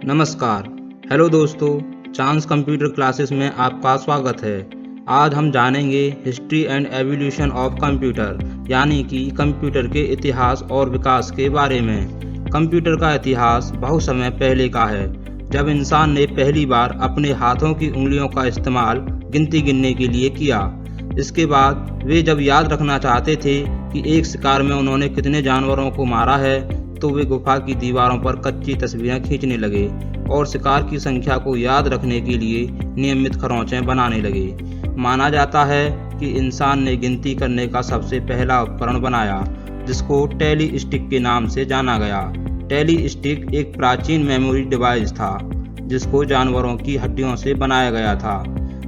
नमस्कार। हेलो दोस्तों, chance computer classes में आपका स्वागत है। आज हम जानेंगे history and evolution of computer, यानी कि कंप्यूटर के इतिहास और विकास के बारे में। कंप्यूटर का इतिहास बहुत समय पहले का है, जब इंसान ने पहली बार अपने हाथों की उंगलियों का इस्तेमाल गिनती गिनने के लिए किया। इसके बाद वे जब याद रखना चाहते थे कि एक शिकार में उन्होंने कितने जानवरों को मारा है, तो वे गुफा की दीवारों पर कच्ची तस्वीरें खींचने लगे और शिकार की संख्या को याद रखने के लिए नियमित खरोंचें बनाने लगे। माना जाता है कि इंसान ने गिनती करने का सबसे पहला उपकरण बनाया, जिसको टैली स्टिक के नाम से जाना गया। टैली स्टिक एक प्राचीन मेमोरी डिवाइस था, जिसको जानवरों की हड्डियों से बनाया गया था।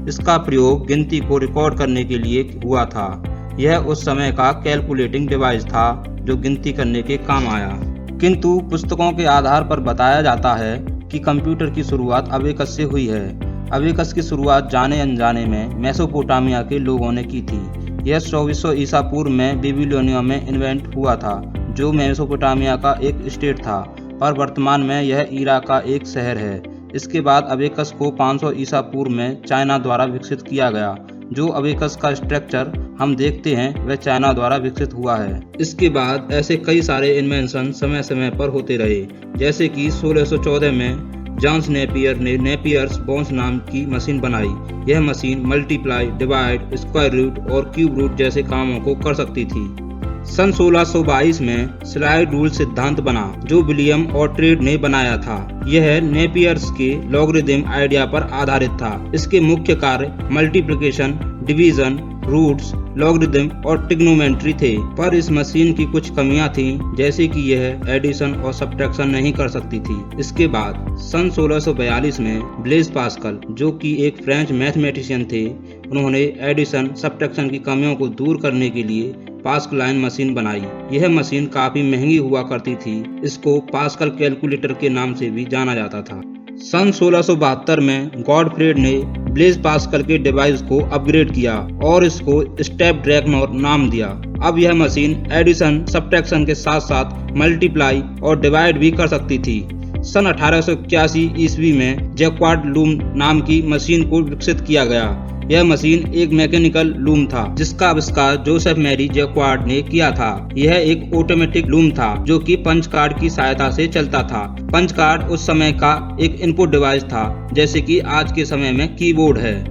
इसका प्रयोग गिनती को रिकॉर्ड करने के लिए हुआ था। यह उस समय का कैलकुलेटिंग डिवाइस था जो गिनती करने के काम आया। किंतु पुस्तकों के आधार पर बताया जाता है कि कंप्यूटर की शुरुआत अबेकस से हुई है। अबेकस की शुरुआत जाने अनजाने में मेसोपोटामिया के लोगों ने की थी। यह 2400 ईसा पूर्व में बेबीलोनिया में इन्वेंट हुआ था, जो मेसोपोटामिया का एक स्टेट था, पर वर्तमान में यह इराक का एक शहर है। इसके बाद अबेकस को 500 ईसा पूर्व में चाइना द्वारा विकसित किया गया। जो अबेकस का स्ट्रक्चर हम देखते हैं वह चाइना द्वारा विकसित हुआ है। इसके बाद ऐसे कई सारे इन्वेंशन समय समय पर होते रहे, जैसे कि 1614 में जॉन्स नेपियर ने नेपियर्स बोन्स नाम की मशीन बनाई। यह machine multiply, divide, square root और क्यूब रूट जैसे कामों को कर सकती थी। सन 1622 में स्लाइड रूल सिद्धांत बना, जो विलियम और ट्रेड ने बनाया था। यह नेपियर्स के लॉगरिदम आइडिया पर आधारित था। इसके मुख्य कार्य मल्टीप्लिकेशन, डिवीजन, रूट्स, लॉगरिदम और ट्रिग्नोमेट्री थे। पर इस मशीन की कुछ कमियां थीं, जैसे कि यह एडिशन और सब्ट्रैक्शन नहीं कर सकती थी। इसके बाद सन 1642 में ब्लेज पास्कल, जो कि एक फ्रेंच मैथमेटिशियन थे, उन्होंने एडिशन सब्ट्रैक्शन की कमियों को दूर करने के लिए पास्कलाइन मशीन बनाई। यह मशीन काफी महंगी हुआ करती थी। इसको पास्कल कैलकुलेटर के नाम से भी जाना जाता था। सन 1672 में गॉडफ्रेड ने ब्लेज पास्कल के डिवाइस को अपग्रेड किया और इसको स्नैपड्रैगन नाम दिया। अब यह मशीन एडिशन, सब्ट्रैक्शन के साथ साथ मल्टीप्लाई और डिवाइड भी कर सकती थी। सन 1881 ईस्वी में जैक्वार्ड लूम नाम की मशीन को विकसित किया गया। यह मशीन एक मैकेनिकल लूम था, जिसका आविष्कार जोसेफ मैरी जैक्वार्ड ने किया था। यह एक ऑटोमेटिक लूम था, जो कि पंच कार्ड की सहायता से चलता था। पंच कार्ड उस समय का एक इनपुट डिवाइस था, जैसे कि आज के समय में कीबोर्ड है।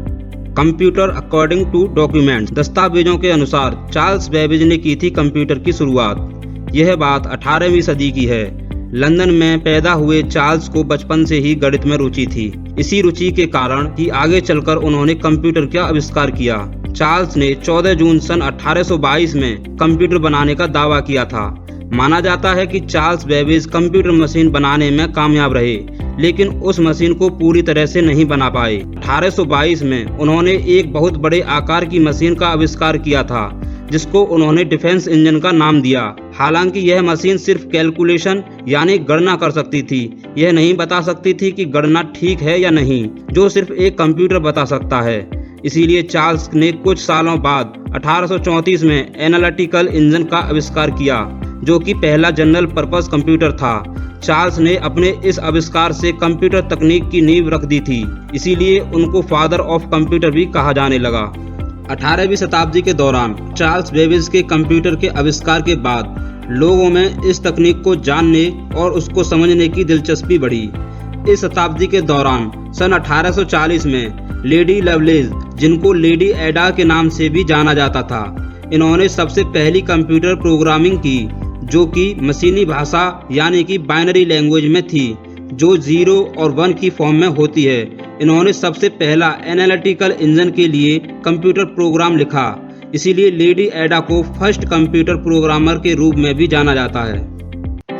कंप्यूटर अकॉर्डिंग टू डॉक्यूमेंट्स, दस्तावेजों के अनुसार चार्ल्स बेबेज ने की थी कंप्यूटर की शुरुआत। यह बात 18वीं सदी की है। लंदन में पैदा हुए चार्ल्स को बचपन से ही गणित में रुचि थी। इसी रुचि के कारण ही आगे चलकर उन्होंने कंप्यूटर का आविष्कार किया। चार्ल्स ने 14 जून सन 1822 में कंप्यूटर बनाने का दावा किया था। माना जाता है कि चार्ल्स बेबेज कंप्यूटर मशीन बनाने में कामयाब रहे, लेकिन उस मशीन को पूरी तरह से नहीं बना पाए। 1822 में उन्होंने एक बहुत बड़े आकार की मशीन का आविष्कार किया था, जिसको उन्होंने डिफेंस इंजन का नाम दिया। हालांकि यह मशीन सिर्फ कैलकुलेशन यानी गणना कर सकती थी। यह नहीं बता सकती थी कि गणना ठीक है या नहीं, जो सिर्फ एक कंप्यूटर बता सकता है। इसीलिए चार्ल्स ने कुछ सालों बाद 1834 में एनालिटिकल इंजन का आविष्कार किया, जो कि पहला जनरल पर्पस कंप्यूटर था। चार्ल्स ने अपने इस आविष्कार से कंप्यूटर तकनीक की नींव रख दी थी, इसीलिए उनको फादर ऑफ कंप्यूटर भी कहा जाने लगा। 18वीं शताब्दी के दौरान चार्ल्स बेबेज के कंप्यूटर के आविष्कार के बाद लोगों में इस तकनीक को जानने और उसको समझने की दिलचस्पी बढ़ी। इस शताब्दी के दौरान सन 1840 में लेडी लवलेस, जिनको लेडी एडा के नाम से भी जाना जाता था, इन्होंने सबसे पहली कंप्यूटर प्रोग्रामिंग की, जो कि मशीनी भाषा यानी कि बाइनरी लैंग्वेज में थी, जो 0 और 1 की फॉर्म में होती है। इन्होंने सबसे पहला एनालिटिकल इंजन के लिए कंप्यूटर प्रोग्राम लिखा, इसीलिए लेडी एडा को फर्स्ट कंप्यूटर प्रोग्रामर के रूप में भी जाना जाता है।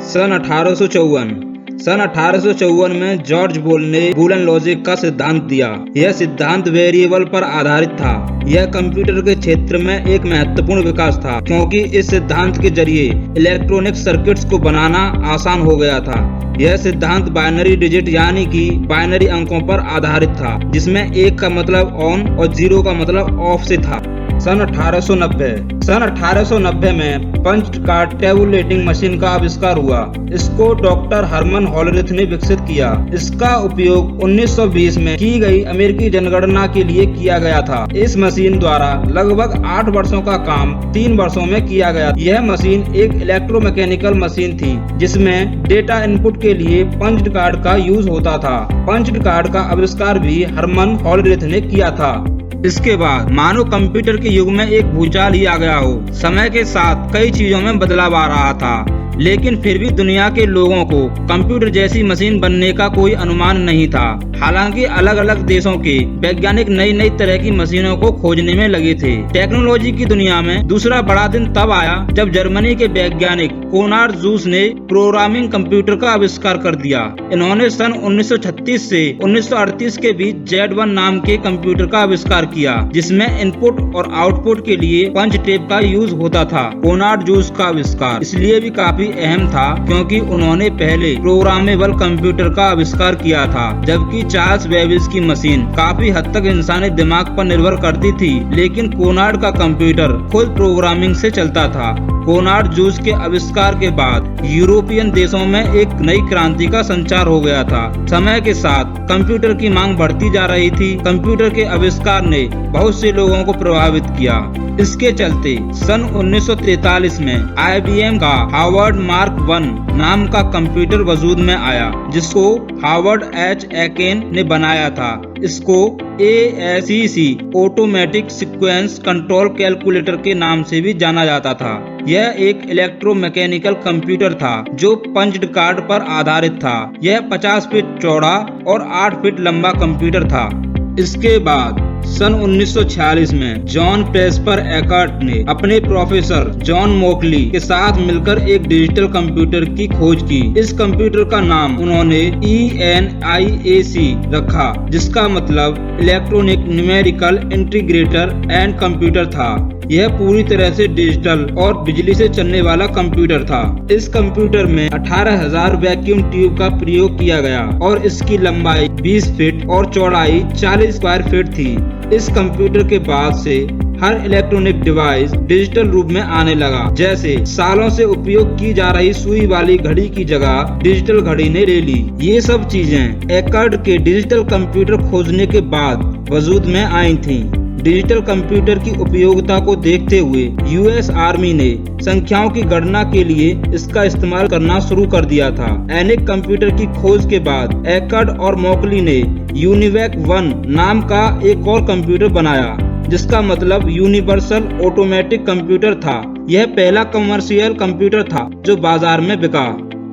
सन 1854 में जॉर्ज बोल ने बूलन लॉजिक का सिद्धांत दिया। यह सिद्धांत वेरिएबल पर आधारित था। यह कंप्यूटर के क्षेत्र में एक महत्वपूर्ण विकास था, क्योंकि इस सिद्धांत के जरिए इलेक्ट्रॉनिक सर्किट्स को बनाना आसान हो गया था। यह सिद्धांत बाइनरी डिजिट यानी कि बाइनरी अंकों पर आधारित था, जिसमें 1 का मतलब ऑन और 0 का मतलब ऑफ से था। सन 1890 में पंच कार्ड टेबुलेटिंग मशीन का आविष्कार हुआ। इसको डॉक्टर हरमन हॉलरिथ ने विकसित किया। इसका उपयोग 1920 में की गई अमेरिकी जनगणना के लिए किया गया था। इस मशीन द्वारा लगभग 8 वर्षों का काम 3 वर्षों में किया गया। यह मशीन एक इलेक्ट्रोमैकेनिकल मशीन थी, जिसमें डेटा इनपुट के लिए पंच्ड कार्ड का यूज होता था। पंच्ड कार्ड का आविष्कार भी हरमन हॉलरिथ ने किया था। इसके बाद मानो कंप्यूटर के युग में एक भूचाल ही आ गया हो। समय के साथ कई चीजों में बदलाव आ रहा था, लेकिन फिर भी दुनिया के लोगों को कंप्यूटर जैसी मशीन बनने का कोई अनुमान नहीं था। हालांकि अलग अलग देशों के वैज्ञानिक नई नई तरह की मशीनों को खोजने में लगे थे। टेक्नोलॉजी की दुनिया में दूसरा बड़ा दिन तब आया जब जर्मनी के वैज्ञानिक कोनार्ड जूस ने प्रोग्रामिंग कंप्यूटर का आविष्कार कर दिया। इन्होंने सन 1936 से 1938 के बीच Z1 नाम के कंप्यूटर का आविष्कार किया, जिसमें इनपुट और आउटपुट के लिए पंच टेप का यूज होता था। कोनार्ड जूस का आविष्कार इसलिए भी काफी अहम था क्योंकि उन्होंने पहले प्रोग्रामेबल कंप्यूटर का आविष्कार किया था, जबकि चार्ल्स बेबेज की मशीन काफी हद तक इंसानी दिमाग पर निर्भर करती थी, लेकिन कोनार्ड का कंप्यूटर खुद प्रोग्रामिंग से चलता था। कोनार्ड जूस के आविष्कार के बाद यूरोपियन देशों में एक नई क्रांति का संचार हो गया था। समय के साथ कंप्यूटर की मांग बढ़ती जा रही थी। कंप्यूटर के आविष्कार ने बहुत से लोगों को प्रभावित किया। इसके चलते सन 1943 में IBM का हार्वर्ड मार्क 1 नाम का कंप्यूटर वजूद में आया, जिसको हार्वर्ड H. एकेन ने बनाया था। इसको ASCC automatic sequence control calculator के नाम से भी जाना जाता था। यह एक इलेक्ट्रोमैकेनिकल कंप्यूटर था जो पंच्ड कार्ड पर आधारित था। यह 50 फीट चौड़ा और 8 फीट लंबा कंप्यूटर था। इसके बाद सन 1946 में जॉन प्रेस्पर एकर्ट ने अपने प्रोफेसर जॉन मोकली के साथ मिलकर एक डिजिटल कंप्यूटर की खोज की। इस कंप्यूटर का नाम उन्होंने ENIAC रखा, जिसका मतलब electronic numerical integrator and computer था। यह पूरी तरह से डिजिटल और बिजली से चलने वाला कंप्यूटर था। इस कंप्यूटर में 18,000 वैक्यूम ट्यूब का प्रयोग किया गया और इसकी लंबाई 20 फीट और चौड़ाई 40 स्क्वायर फीट थी। इस कंप्यूटर के बाद से हर इलेक्ट्रॉनिक डिवाइस डिजिटल रूप में आने लगा। जैसे सालों से उपयोग की जा रही सुई वाली घड़ी की जगह डिजिटल घड़ी ने ले ली। ये सब चीजें एकर्ट के डिजिटल कंप्यूटर खोजने के बाद वजूद में आई थीं। डिजिटल कंप्यूटर की उपयोगिता को देखते हुए US आर्मी ने संख्याओं की गणना के लिए इसका इस्तेमाल करना शुरू कर दिया था। एनिक कंप्यूटर की खोज के बाद एकर्ट और मोकली ने यूनिवैक 1 नाम का एक और कंप्यूटर बनाया, जिसका मतलब यूनिवर्सल ऑटोमेटिक कंप्यूटर था। यह पहला कमर्शियल कंप्यूटर था जो बाजार में बिका।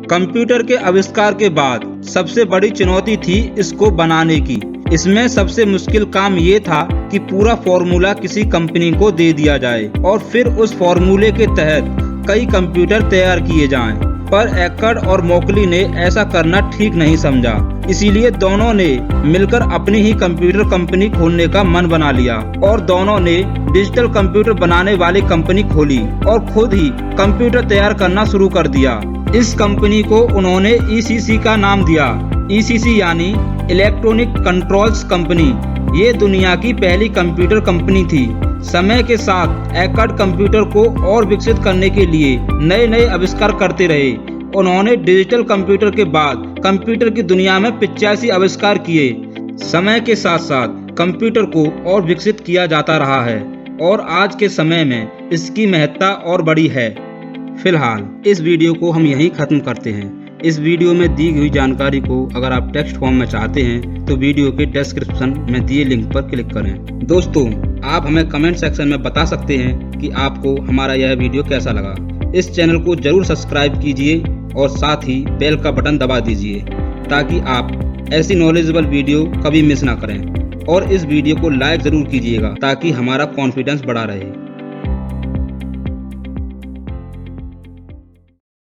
कंप्यूटर के आविष्कार के बाद सबसे बड़ी चुनौती थी इसको बनाने की। इसमें सबसे मुश्किल काम ये था कि पूरा फॉर्मूला किसी कंपनी को दे दिया जाए और फिर उस फॉर्मूले के तहत कई कंप्यूटर तैयार किए जाएं। पर एकर्ट और मोकली ने ऐसा करना ठीक नहीं समझा, इसीलिए दोनों ने मिलकर अपनी ही कंप्यूटर कंपनी खोलने का मन बना लिया और दोनों ने डिजिटल कंप्यूटर बनाने वाली कंपनी खोली और खुद ही कंप्यूटर तैयार करना शुरू कर दिया। इस कंपनी को उन्होंने ECC का नाम दिया। ECC यानी इलेक्ट्रॉनिक कंट्रोल्स कंपनी। ये दुनिया की पहली कंप्यूटर कंपनी थी। समय के साथ एकर्ट कंप्यूटर को और विकसित करने के लिए नए नए आविष्कार करते रहे। उन्होंने डिजिटल कंप्यूटर के बाद कंप्यूटर की दुनिया में 85 आविष्कार किए। समय के साथ साथ कंप्यूटर को और विकसित किया जाता रहा है और आज के समय में इसकी महत्ता और बड़ी है। फिलहाल इस वीडियो को हम यहीं खत्म करते हैं। इस वीडियो में दी हुई जानकारी को अगर आप टेक्स्ट फॉर्म में चाहते हैं तो वीडियो के डिस्क्रिप्शन में दिए लिंक पर क्लिक करें। दोस्तों, आप हमें कमेंट सेक्शन में बता सकते हैं कि आपको हमारा यह वीडियो कैसा लगा। इस चैनल को जरूर सब्सक्राइब कीजिए और साथ ही बेल का बटन दबा दीजिए ताकि आप ऐसी नॉलेजेबल वीडियो कभी मिस ना करें। और इस वीडियो को लाइक जरूर कीजिएगा ताकि हमारा कॉन्फिडेंस बढ़ा रहे।